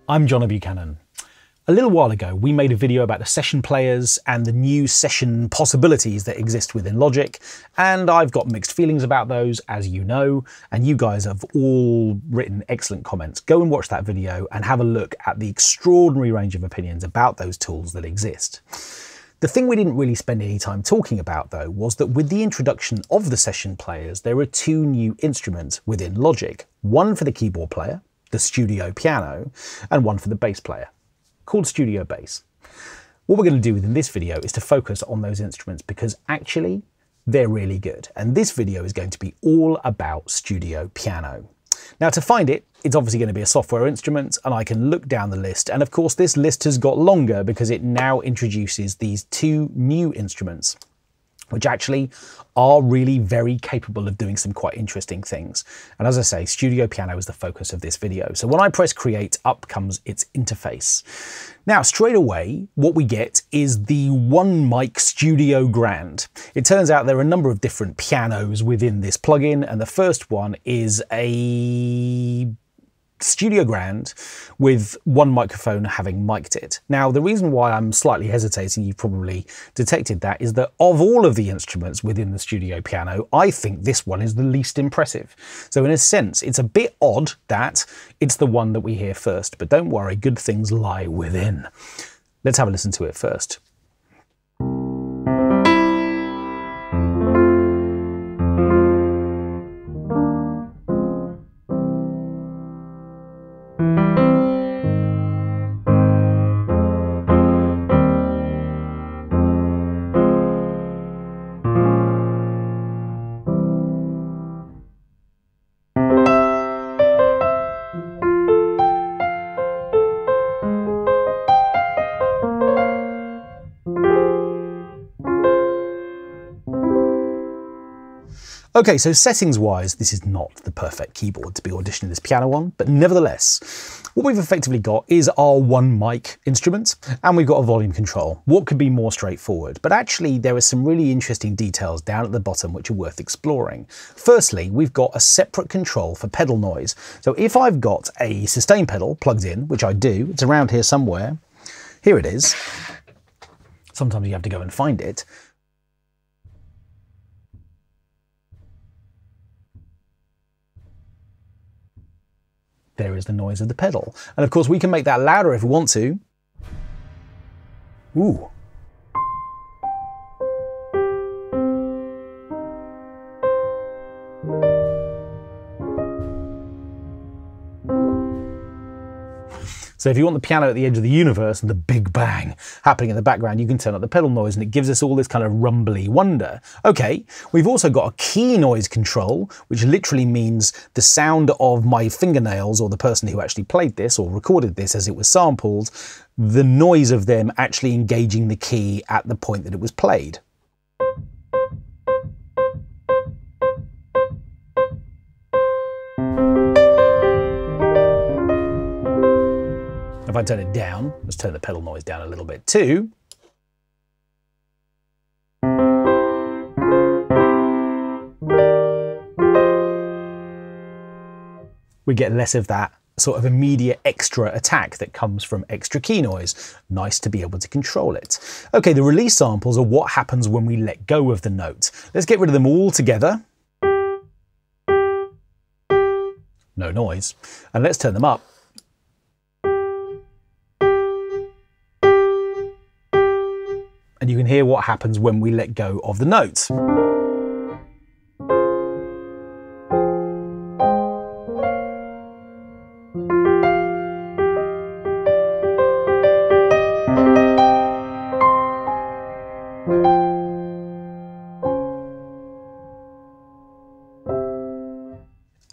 I'm John Buchanan. A little while ago, we made a video about the session players and the new session possibilities that exist within Logic, and I've got mixed feelings about those, as you know, and you guys have all written excellent comments. Go and watch that video and have a look at the extraordinary range of opinions about those tools that exist. The thing we didn't really spend any time talking about, though, was that with the introduction of the session players, there are two new instruments within Logic. One for the keyboard player, the studio piano, and one for the bass player, called Studio Bass. What we're going to do within this video is to focus on those instruments because actually they're really good. And this video is going to be all about Studio Piano. Now to find it, it's obviously going to be a software instrument, and I can look down the list. And of course this list has got longer because it now introduces these two new instruments, which actually are really very capable of doing some quite interesting things. And as I say, Studio Piano is the focus of this video. So when I press create, up comes its interface. Now, straight away, what we get is the One Mic Studio Grand. It turns out there are a number of different pianos within this plugin, and the first one is a Studio Grand with one microphone having mic'd it. Now, the reason why I'm slightly hesitating, you've probably detected that, is that of all of the instruments within the Studio Piano, I think this one is the least impressive. So in a sense, it's a bit odd that it's the one that we hear first, but don't worry, good things lie within. Let's have a listen to it first. Okay, so settings-wise, this is not the perfect keyboard to be auditioning this piano on, but nevertheless, what we've effectively got is our one mic instrument, and we've got a volume control. What could be more straightforward? But actually, there are some really interesting details down at the bottom which are worth exploring. Firstly, we've got a separate control for pedal noise. So if I've got a sustain pedal plugged in, which I do, it's around here somewhere, here it is. Sometimes you have to go and find it. There is the noise of the pedal. And of course we can make that louder if we want to. Ooh. So if you want the piano at the edge of the universe and the big bang happening in the background, you can turn up the pedal noise and it gives us all this kind of rumbly wonder. Okay, we've also got a key noise control, which literally means the sound of my fingernails, or the person who actually played this or recorded this as it was sampled, the noise of them actually engaging the key at the point that it was played. If I turn it down, let's turn the pedal noise down a little bit too. We get less of that sort of immediate extra attack that comes from extra key noise. Nice to be able to control it. Okay, the release samples are what happens when we let go of the note. Let's get rid of them all together. No noise. And let's turn them up. And you can hear what happens when we let go of the note.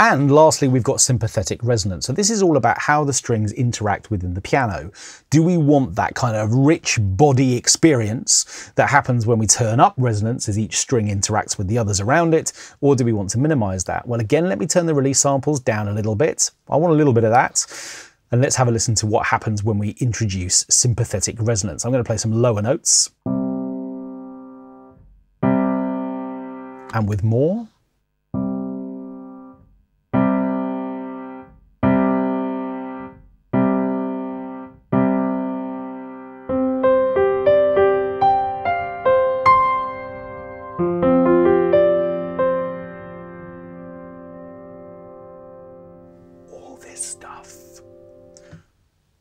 And lastly, we've got sympathetic resonance. So this is all about how the strings interact within the piano. Do we want that kind of rich body experience that happens when we turn up resonance as each string interacts with the others around it? Or do we want to minimize that? Well, again, let me turn the release samples down a little bit. I want a little bit of that. And let's have a listen to what happens when we introduce sympathetic resonance. I'm going to play some lower notes. And with more. All this stuff.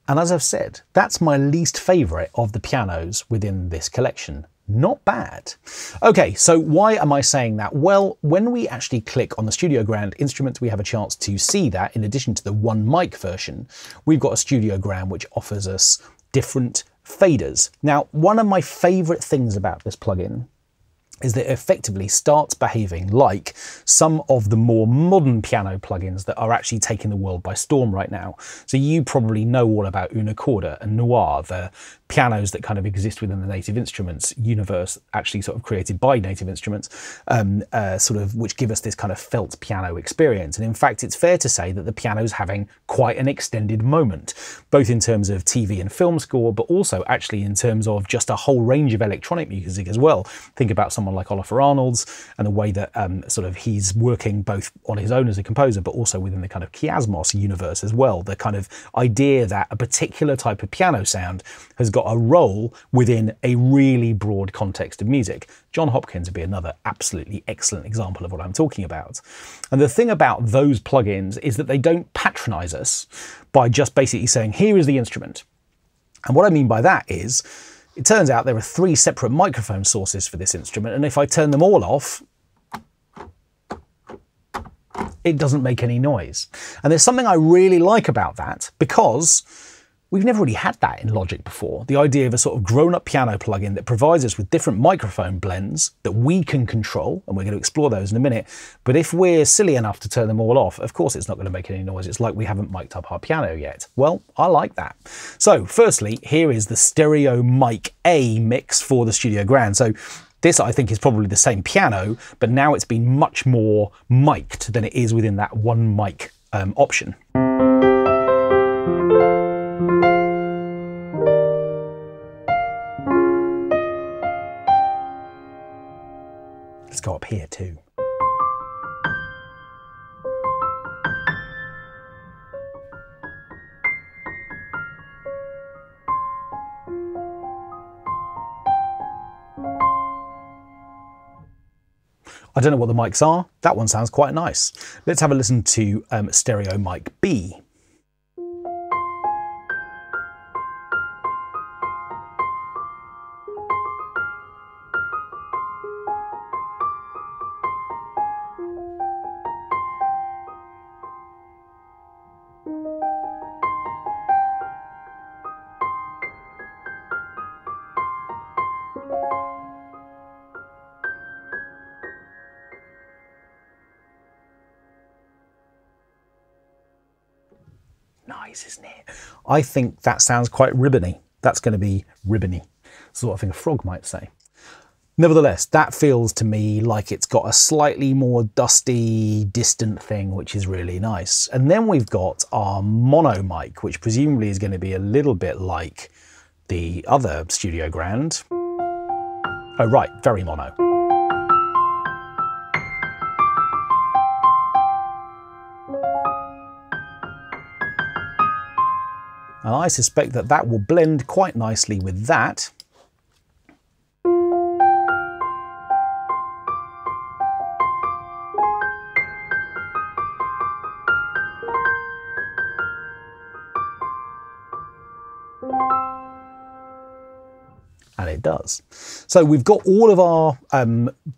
And as I've said, that's my least favourite of the pianos within this collection. Not bad. Okay, so why am I saying that? Well, when we actually click on the Studio Grand instruments, we have a chance to see that in addition to the one mic version, we've got a Studio Grand which offers us different faders. Now, one of my favourite things about this plugin is that it effectively starts behaving like some of the more modern piano plugins that are actually taking the world by storm right now. So you probably know all about Una Corda and Noir, the pianos that kind of exist within the Native Instruments universe, actually sort of created by Native Instruments, which give us this kind of felt piano experience. And in fact, it's fair to say that the piano's having quite an extended moment, both in terms of TV and film score, but also actually in terms of just a whole range of electronic music as well. Think about someone like Oliver Arnold's and the way that he's working both on his own as a composer, but also within the kind of Kiasmos universe as well. The kind of idea that a particular type of piano sound has got a role within a really broad context of music. John Hopkins would be another absolutely excellent example of what I'm talking about. And the thing about those plugins is that they don't patronize us by just basically saying, here is the instrument. And what I mean by that is, it turns out there are 3 separate microphone sources for this instrument, and if I turn them all off, it doesn't make any noise. And there's something I really like about that, because we've never really had that in Logic before. The idea of a sort of grown-up piano plugin that provides us with different microphone blends that we can control, and we're going to explore those in a minute. But if we're silly enough to turn them all off, of course it's not going to make any noise. It's like we haven't mic'd up our piano yet. Well, I like that. So firstly, here is the Stereo Mic A mix for the Studio Grand. So this, I think, is probably the same piano, but now it's been much more mic'd than it is within that one mic option. Let's go up here too. I don't know what the mics are. That one sounds quite nice. Let's have a listen to Stereo Mic B. Nice, isn't it? I think that sounds quite ribbony. That's going to be ribbony, sort of thing a frog might say. Nevertheless, that feels to me like it's got a slightly more dusty, distant thing, which is really nice. And then we've got our mono mic, which presumably is going to be a little bit like the other Studio Grand. Oh, right, very mono. And I suspect that that will blend quite nicely with that. And it does. So we've got all of our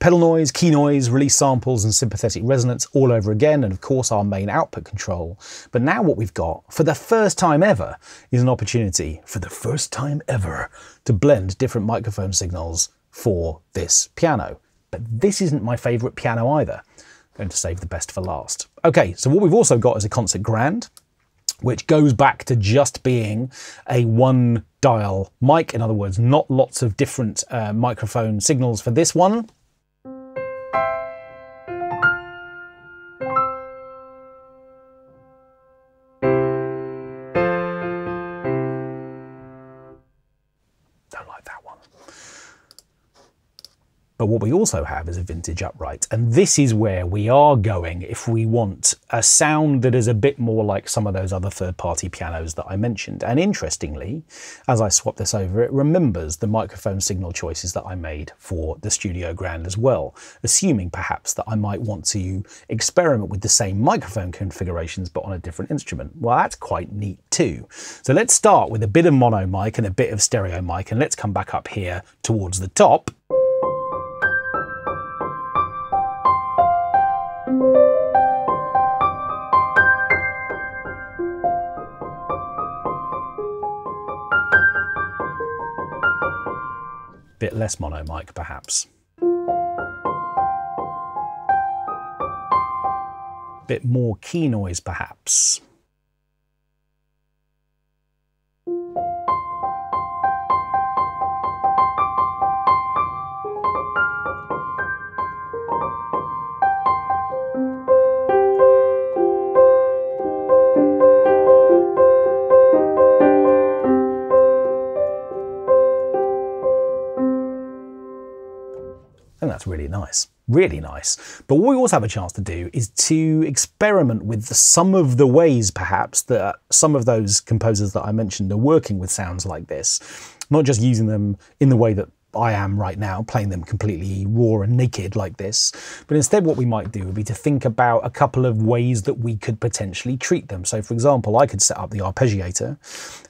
pedal noise, key noise, release samples and sympathetic resonance all over again, and of course our main output control. But now what we've got, for the first time ever, is an opportunity, for the first time ever, to blend different microphone signals for this piano. But this isn't my favourite piano either. I'm going to save the best for last. Okay, so what we've also got is a Concert Grand, which goes back to just being a one dial mic. In other words, not lots of different microphone signals for this one. Don't like that one. But what we also have is a vintage upright, and this is where we are going if we want a sound that is a bit more like some of those other third-party pianos that I mentioned. And interestingly, as I swap this over, it remembers the microphone signal choices that I made for the Studio Grand as well, assuming perhaps that I might want to experiment with the same microphone configurations but on a different instrument. Well, that's quite neat too. So let's start with a bit of mono mic and a bit of stereo mic, and let's come back up here towards the top. Bit less mono mic perhaps. Bit more key noise perhaps. I think that's really nice, really nice. But what we also have a chance to do is to experiment with some of the ways perhaps that some of those composers that I mentioned are working with sounds like this, not just using them in the way that I am right now, playing them completely raw and naked like this, but instead what we might do would be to think about a couple of ways that we could potentially treat them. So for example, I could set up the arpeggiator,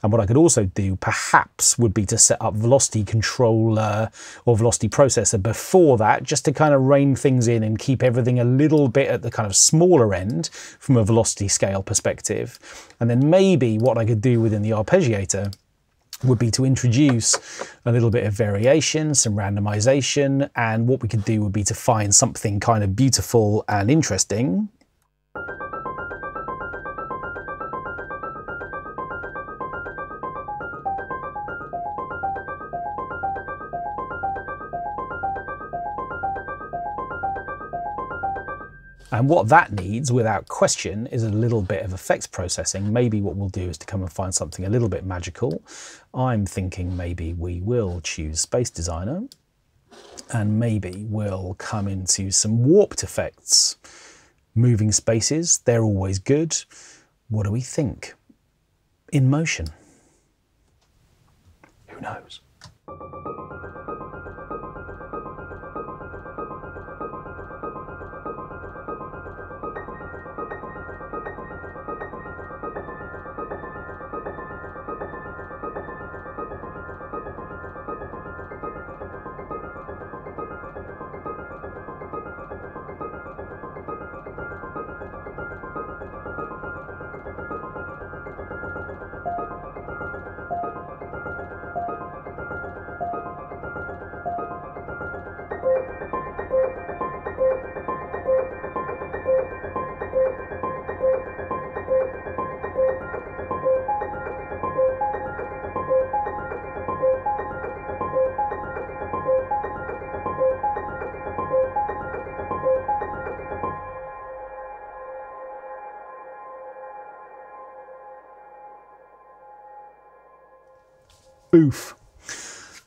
and what I could also do perhaps would be to set up velocity controller or velocity processor before that, just to kind of rein things in and keep everything a little bit at the kind of smaller end from a velocity scale perspective. And then maybe what I could do within the arpeggiator would be to introduce a little bit of variation, some randomization, and what we could do would be to find something kind of beautiful and interesting. And what that needs, without question, is a little bit of effects processing. Maybe what we'll do is to come and find something a little bit magical. I'm thinking maybe we will choose Space Designer, and maybe we'll come into some warped effects. Moving spaces, they're always good. What do we think? In motion. Who knows? Oof.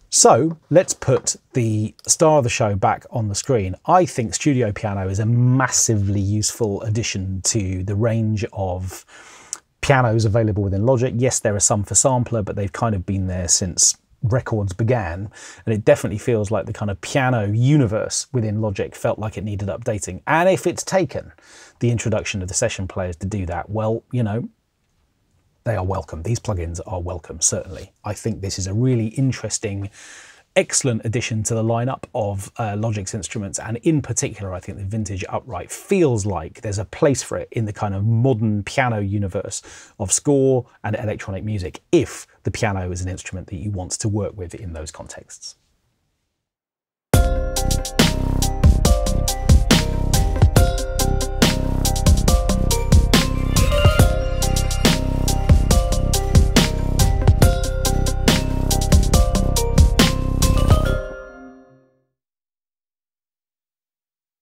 So let's put the star of the show back on the screen. I think Studio Piano is a massively useful addition to the range of pianos available within Logic. Yes, there are some for sampler, but they've kind of been there since records began, and it definitely feels like the kind of piano universe within Logic felt like it needed updating. And if it's taken the introduction of the session players to do that, well, you know, they are welcome. These plugins are welcome, certainly. I think this is a really interesting, excellent addition to the lineup of Logic's instruments, and in particular, I think the vintage upright feels like there's a place for it in the kind of modern piano universe of score and electronic music, if the piano is an instrument that you want to work with in those contexts.